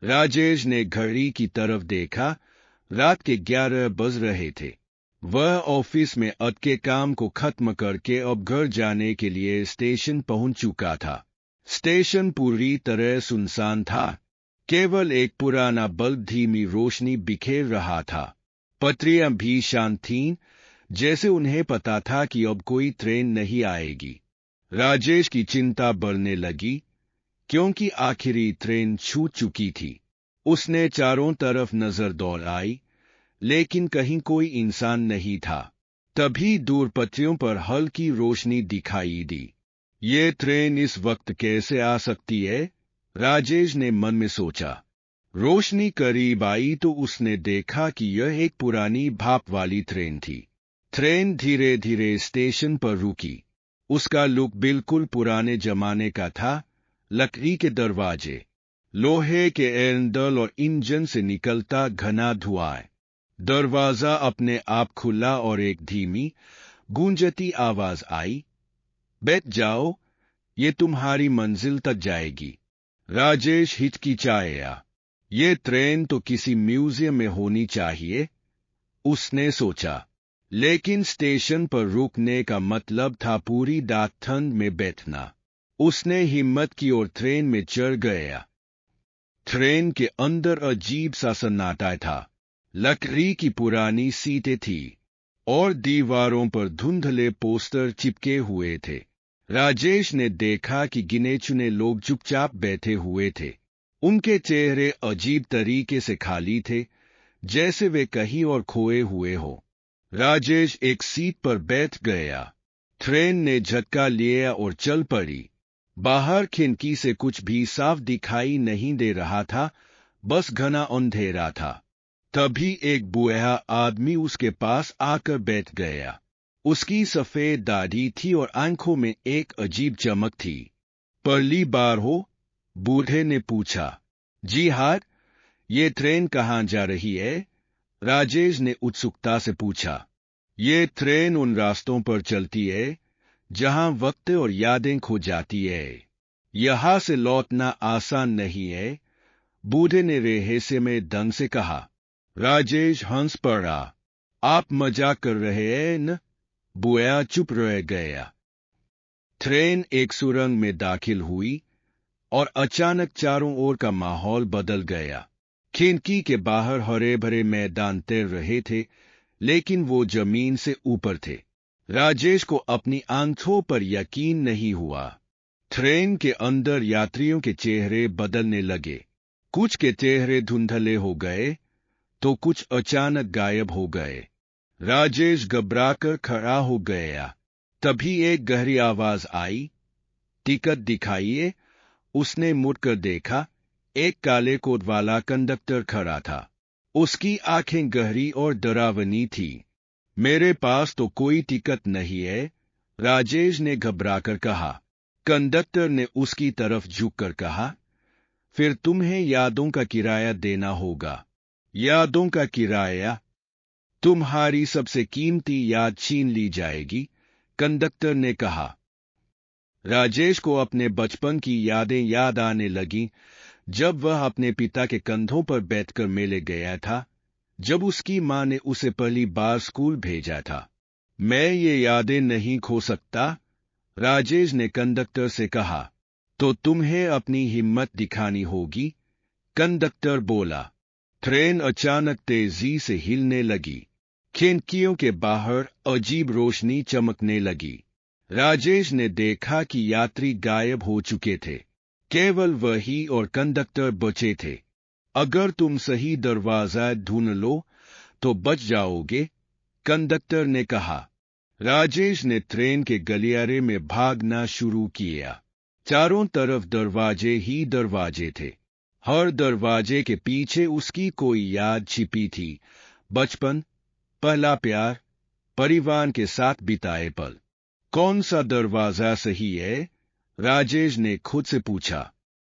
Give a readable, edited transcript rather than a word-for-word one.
राजेश ने घड़ी की तरफ देखा। रात के 11 बज रहे थे। वह ऑफिस में अटके काम को खत्म करके अब घर जाने के लिए स्टेशन पहुंच चुका था। स्टेशन पूरी तरह सुनसान था। केवल एक पुराना बल्ब धीमी रोशनी बिखेर रहा था। पटरियां भी शांत थीं, जैसे उन्हें पता था कि अब कोई ट्रेन नहीं आएगी। राजेश की चिंता बढ़ने लगी, क्योंकि आखिरी ट्रेन छूट चुकी थी। उसने चारों तरफ नजर दौड़ाई, लेकिन कहीं कोई इंसान नहीं था। तभी दूर पटरियों पर हल्की रोशनी दिखाई दी। ये ट्रेन इस वक्त कैसे आ सकती है? राजेश ने मन में सोचा। रोशनी करीब आई तो उसने देखा कि यह एक पुरानी भाप वाली ट्रेन थी। ट्रेन धीरे धीरे स्टेशन पर रुकी। उसका लुक बिल्कुल पुराने जमाने का था। लकड़ी के दरवाजे, लोहे के एंडल और इंजन से निकलता घना धुआं। दरवाजा अपने आप खुला और एक धीमी, गूंजती आवाज आई, बैठ जाओ, ये तुम्हारी मंजिल तक जाएगी। राजेश हिचकिचाया। ये ट्रेन तो किसी म्यूजियम में होनी चाहिए, उसने सोचा। लेकिन स्टेशन पर रुकने का मतलब था पूरी रात ठंड में बैठना। उसने हिम्मत की और ट्रेन में चढ़ गया। ट्रेन के अंदर अजीब सा सन्नाटा था। लकड़ी की पुरानी सीटें थी और दीवारों पर धुंधले पोस्टर चिपके हुए थे। राजेश ने देखा कि गिने चुने लोग चुपचाप बैठे हुए थे। उनके चेहरे अजीब तरीके से खाली थे, जैसे वे कहीं और खोए हुए हो। राजेश एक सीट पर बैठ गया। ट्रेन ने झटका लिया और चल पड़ी। बाहर खिड़की से कुछ भी साफ दिखाई नहीं दे रहा था, बस घना अंधेरा था। तभी एक बूढ़ा आदमी उसके पास आकर बैठ गया। उसकी सफेद दाढ़ी थी और आंखों में एक अजीब चमक थी। पहली बार हो? बूढ़े ने पूछा। जी हाँ। ये ट्रेन कहाँ जा रही है? राजेश ने उत्सुकता से पूछा। ये ट्रेन उन रास्तों पर चलती है जहां वक्त और यादें खो जाती है। यहां से लौटना आसान नहीं है, बूढ़े ने रहस्यमय ढंग से कहा। राजेश हंस पड़ा। आप मजाक कर रहे हैं न? बूढ़ा चुप रह गया। ट्रेन एक सुरंग में दाखिल हुई और अचानक चारों ओर का माहौल बदल गया। खिड़की के बाहर हरे भरे मैदान तैर रहे थे, लेकिन वो जमीन से ऊपर थे। राजेश को अपनी आंखों पर यकीन नहीं हुआ। ट्रेन के अंदर यात्रियों के चेहरे बदलने लगे। कुछ के चेहरे धुंधले हो गए तो कुछ अचानक गायब हो गए। राजेश घबराकर खड़ा हो गया। तभी एक गहरी आवाज आई, टिकट दिखाइए। उसने मुड़कर देखा। एक काले कोट वाला कंडक्टर खड़ा था। उसकी आंखें गहरी और डरावनी थी। मेरे पास तो कोई टिकट नहीं है, राजेश ने घबराकर कहा। कंडक्टर ने उसकी तरफ झुककर कहा, फिर तुम्हें यादों का किराया देना होगा। यादों का किराया? तुम्हारी सबसे कीमती याद छीन ली जाएगी, कंडक्टर ने कहा। राजेश को अपने बचपन की यादें याद आने लगीं, जब वह अपने पिता के कंधों पर बैठकर मेले गया था, जब उसकी मां ने उसे पहली बार स्कूल भेजा था। मैं ये यादें नहीं खो सकता, राजेश ने कंडक्टर से कहा। तो तुम्हें अपनी हिम्मत दिखानी होगी, कंडक्टर बोला। ट्रेन अचानक तेजी से हिलने लगी। खिड़कियों के बाहर अजीब रोशनी चमकने लगी। राजेश ने देखा कि यात्री गायब हो चुके थे। केवल वही और कंडक्टर बचे थे। अगर तुम सही दरवाजा ढूंढ लो तो बच जाओगे, कंडक्टर ने कहा। राजेश ने ट्रेन के गलियारे में भागना शुरू किया। चारों तरफ दरवाजे ही दरवाजे थे। हर दरवाजे के पीछे उसकी कोई याद छिपी थी। बचपन, पहला प्यार, परिवार के साथ बिताए पल। कौन सा दरवाजा सही है? राजेश ने खुद से पूछा।